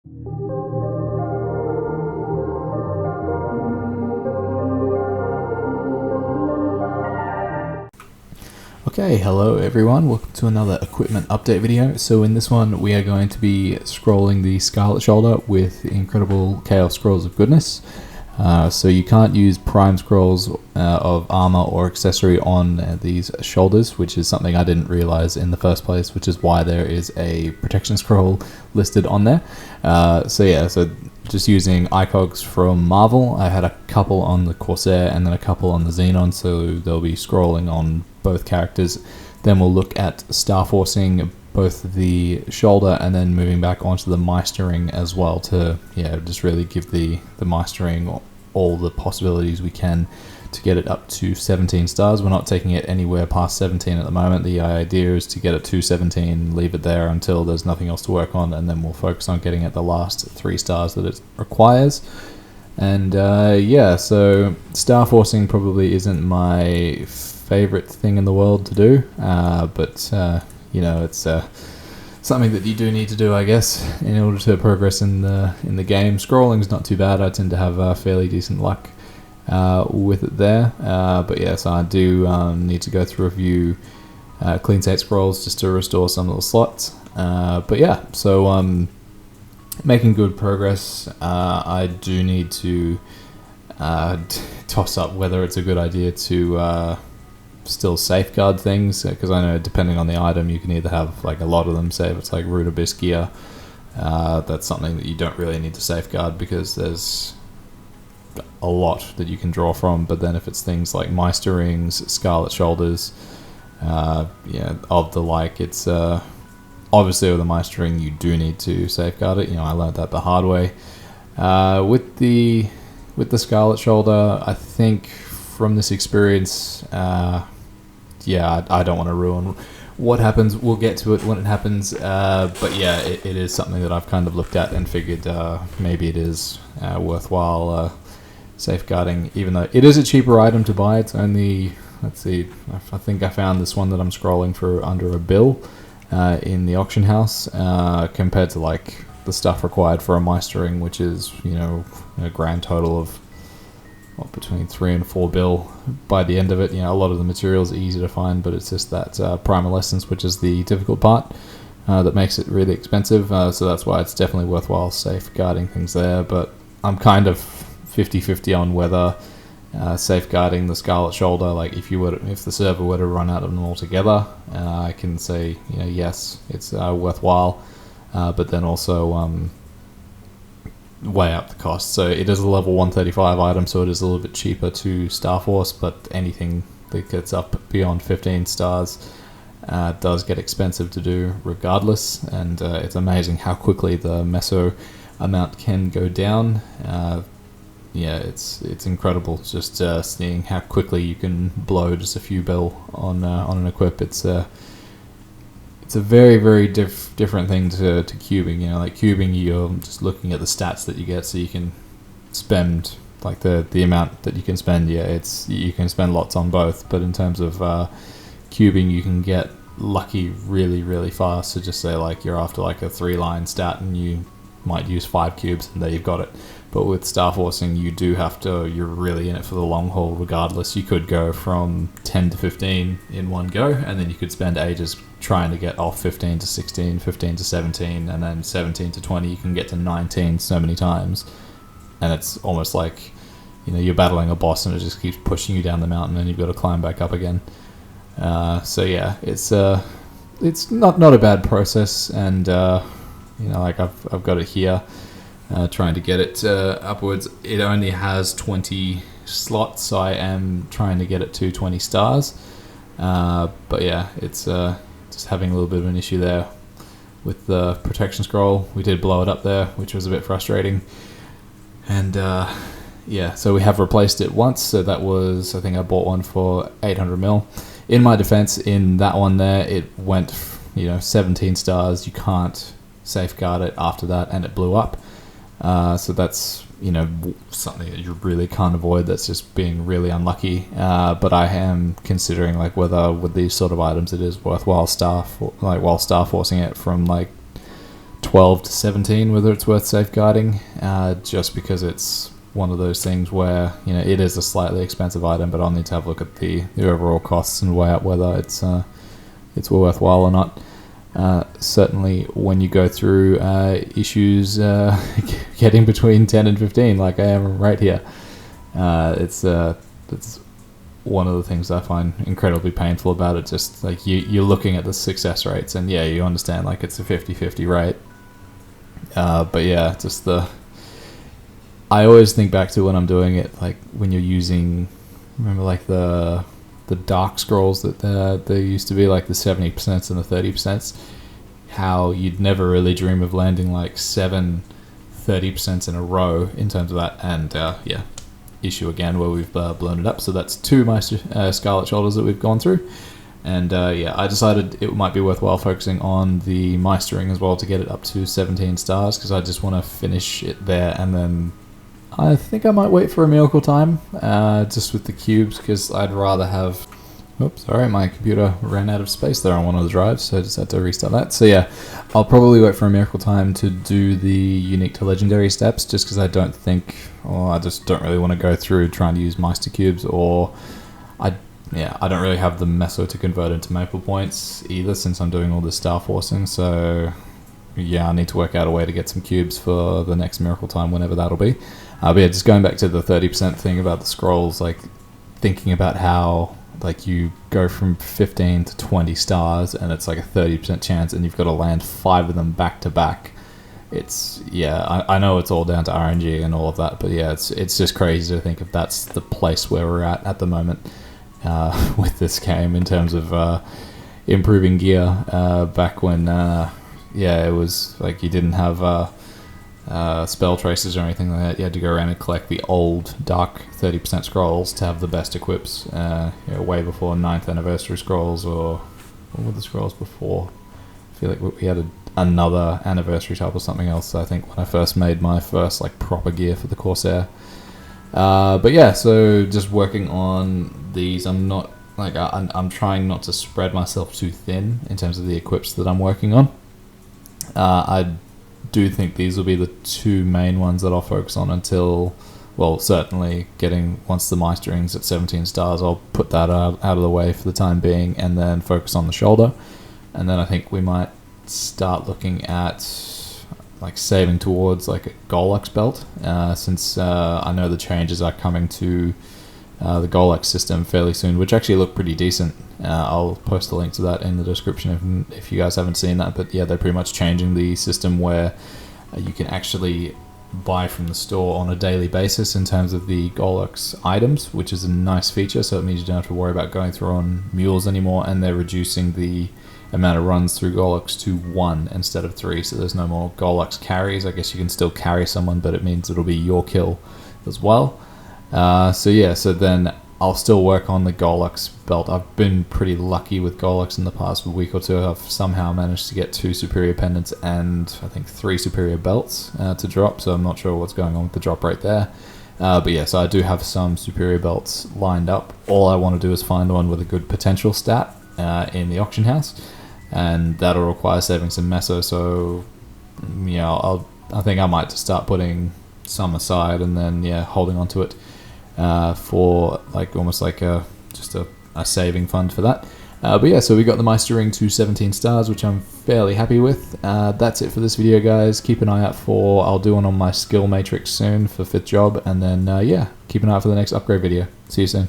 Okay, hello everyone, welcome to another equipment update video. So in this one we are going to be scrolling the Scarlet shoulder with incredible chaos scrolls of goodness. So you can't use prime scrolls of armor or accessory on these shoulders, which is something I didn't realize in the first place, which is why there is a protection scroll listed on there. So just using icogs from Marvel. I had a couple on the Corsair and then a couple on the Xenon, so they'll be scrolling on both characters. Then we'll look at star forcing both the shoulder and then moving back onto the Meistering as well to just really give the Meistering all the possibilities we can to get it up to 17 stars. We're not taking it anywhere past 17 at the moment. The idea is to get it to 17, leave it there until there's nothing else to work on, and then we'll focus on getting it the last 3 stars that it requires. And so star forcing probably isn't my favorite thing in the world to do, but it's something that you do need to do, I guess, in order to progress in the game. Scrolling's not too bad. I tend to have fairly decent luck with it there, but yes, I do need to go through a few clean state scrolls just to restore some of the slots. Making good progress. I do need to toss up whether it's a good idea to still safeguard things, because I know depending on the item you can either have like a lot of them. Say if it's like Root Abyss gear, that's something that you don't really need to safeguard because there's a lot that you can draw from. But then if it's things like Meisterings, Scarlet shoulders, of the like, it's obviously with the Meistering you do need to safeguard it. I learned that the hard way. With the Scarlet shoulder, I think from this experience, I don't want to ruin what happens. We'll get to it when it happens. It is something that I've kind of looked at and figured maybe it is worthwhile safeguarding, even though it is a cheaper item to buy. It's only, let's see, I think I found this one that I'm scrolling for under $1 bill in the auction house, compared to like the stuff required for a Meistering, which is a grand total of between $3 and $4 bill by the end of it. A lot of the materials are easy to find, but it's just that primal essence, which is the difficult part, that makes it really expensive. So that's why it's definitely worthwhile safeguarding things there. But I'm kind of 50-50 on whether safeguarding the Scarlet shoulder, like if the server were to run out of them altogether, I can say yes, it's worthwhile, but then also weigh up the cost. So it is a level 135 item, so it is a little bit cheaper to Star Force, but anything that gets up beyond 15 stars does get expensive to do regardless. And it's amazing how quickly the meso amount can go down. It's incredible just seeing how quickly you can blow just a few bill on an equip. It's a very, very different thing to cubing. Like cubing, you're just looking at the stats that you get, so you can spend like the amount that you can spend. You can spend lots on both, but in terms of cubing, you can get lucky really, really fast. So just say like you're after like a 3-line stat and you might use 5 cubes and there you've got it. But with star forcing, you're really in it for the long haul regardless. You could go from 10 to 15 in one go, and then you could spend ages trying to get off 15 to 16, 15 to 17, and then 17 to 20. You can get to 19 so many times, and it's almost like you're battling a boss and it just keeps pushing you down the mountain and you've got to climb back up again. It's not a bad process, and I've got it here. Trying to get it upwards. It only has 20 slots, so I am trying to get it to 20 stars. It's just having a little bit of an issue there with the protection scroll. We did blow it up there, which was a bit frustrating. And so we have replaced it once. So that was, I think I bought one for 800 mil. In my defense, in that one there, it went 17 stars. You can't safeguard it after that, and it blew up. So that's something that you really can't avoid. That's just being really unlucky. But I am considering like whether with these sort of items it is worthwhile star forcing it from like 12 to 17, whether it's worth safeguarding, just because it's one of those things where, you know, it is a slightly expensive item, but I'll need to have a look at the overall costs and weigh out whether it's worthwhile or not. Certainly when you go through issues getting between 10 and 15, like I am right here, it's one of the things I find incredibly painful about it. Just like you're looking at the success rates, and yeah, you understand like it's a 50-50 rate, but yeah, just I always think back to when I'm doing it, like when you're using, remember like the dark scrolls that there used to be, like the 70% and the 30%, how you'd never really dream of landing like 7 30% in a row in terms of that. And yeah, issue again where we've blown it up. So that's 2 Meister Scarlet shoulders that we've gone through. And yeah, I decided it might be worthwhile focusing on the Meistering as well to get it up to 17 stars, because I just want to finish it there, and then I think I might wait for a miracle time, just with the cubes, because I'd rather have... Oops, sorry, my computer ran out of space there on one of the drives, so I just had to restart that. So yeah, I'll probably wait for a miracle time to do the unique to legendary steps, just because I don't think, or I just don't really want to go through trying to use Meister cubes, or I don't really have the meso to convert into maple points either, since I'm doing all this star forcing. So yeah, I need to work out a way to get some cubes for the next miracle time, whenever that'll be. But yeah, just going back to the 30% thing about the scrolls, like thinking about how like you go from 15 to 20 stars and it's like a 30% chance, and you've got to land 5 of them back to back. It's, yeah, I know it's all down to RNG and all of that, but yeah, it's just crazy to think if that's the place where we're at the moment with this game in terms of improving gear. Back when yeah, it was like you didn't have spell traces or anything like that. You had to go around and collect the old dark 30% scrolls to have the best equips, way before 9th anniversary scrolls, or what were the scrolls before? I feel like we had another anniversary type or something else, I think, when I first made my first like proper gear for the Corsair. But yeah, so just working on these. I'm not like I'm trying not to spread myself too thin in terms of the equips that I'm working on. I do think these will be the 2 main ones that I'll focus on until, well, certainly once the Meistering's at 17 stars, I'll put that out of the way for the time being, and then focus on the shoulder. And then I think we might start looking at like saving towards like a Gollux belt, since I know the changes are coming to the Gollux system fairly soon, which actually look pretty decent. I'll post a link to that in the description if you guys haven't seen that. But yeah, they're pretty much changing the system where you can actually buy from the store on a daily basis in terms of the Gollux items, which is a nice feature. So it means you don't have to worry about going through on mules anymore, and they're reducing the amount of runs through Gollux to 1 instead of 3. So there's no more Gollux carries. I guess you can still carry someone, but it means it'll be your kill as well. So yeah, so then I'll still work on the Gollux belt. I've been pretty lucky with Gollux in the past week or two. I've somehow managed to get 2 superior pendants and I think 3 superior belts to drop, so I'm not sure what's going on with the drop rate there. But yeah, so I do have some superior belts lined up. All I want to do is find one with a good potential stat in the auction house, and that'll require saving some meso. So yeah, I think I might just start putting some aside, and then yeah, holding on to it for like almost like just a saving fund for that. But yeah, so we got the Meistering to 17 stars, which I'm fairly happy with. That's it for this video, guys. Keep an eye out I'll do one on my skill matrix soon for 5th job, and then yeah, keep an eye out for the next upgrade video. See you soon.